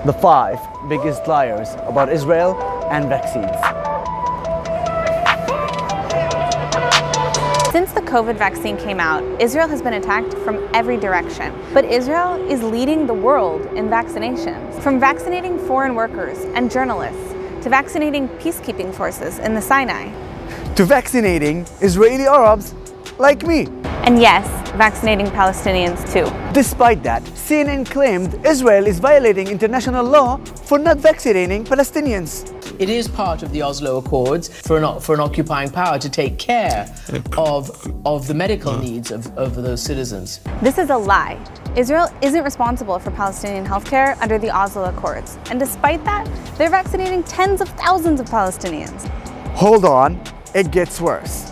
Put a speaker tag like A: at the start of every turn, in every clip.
A: The 5 biggest liars about Israel and vaccines.
B: Since the COVID vaccine came out, Israel has been attacked from every direction. But Israel is leading the world in vaccinations. From vaccinating foreign workers and journalists, to vaccinating peacekeeping forces in the Sinai.
A: To vaccinating Israeli Arabs like me.
B: And yes, vaccinating Palestinians too.
A: Despite that, CNN claimed Israel is violating international law for not vaccinating Palestinians.
C: It is part of the Oslo Accords for an occupying power to take care of the medical needs of those citizens.
B: This is a lie. Israel isn't responsible for Palestinian healthcare under the Oslo Accords. And despite that, they're vaccinating tens of thousands of Palestinians.
A: Hold on, it gets worse.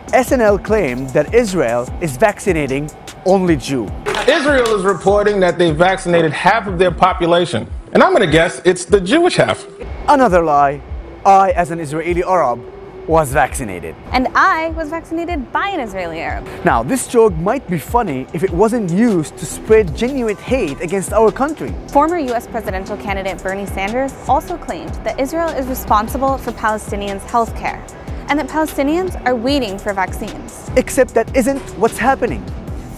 A: SNL claimed that Israel is vaccinating only Jews.
D: Israel is reporting that they vaccinated half of their population. And I'm going to guess it's the Jewish half.
A: Another lie. I, as an Israeli Arab, was vaccinated.
B: And I was vaccinated by an Israeli Arab.
A: Now, this joke might be funny if it wasn't used to spread genuine hate against our country.
B: Former US presidential candidate Bernie Sanders also claimed that Israel is responsible for Palestinians' health care, and that Palestinians are waiting for vaccines.
A: Except that isn't what's happening.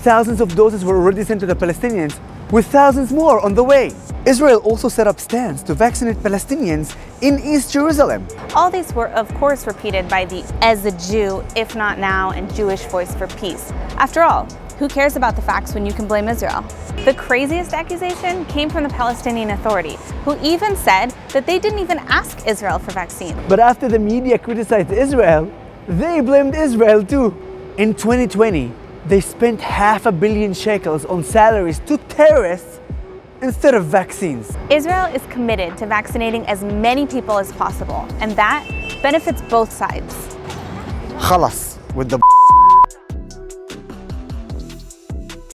A: Thousands of doses were already sent to the Palestinians, with thousands more on the way. Israel also set up stands to vaccinate Palestinians in East Jerusalem.
B: All these were, of course, repeated by the "as a Jew, if not now" and Jewish Voice for Peace. After all, who cares about the facts when you can blame Israel? The craziest accusation came from the Palestinian Authority, who even said that they didn't even ask Israel for vaccines.
A: But after the media criticized Israel, they blamed Israel too. In 2020, they spent $500 million shekels on salaries to terrorists instead of vaccines.
B: Israel is committed to vaccinating as many people as possible, and that benefits both sides.
A: Khalas with the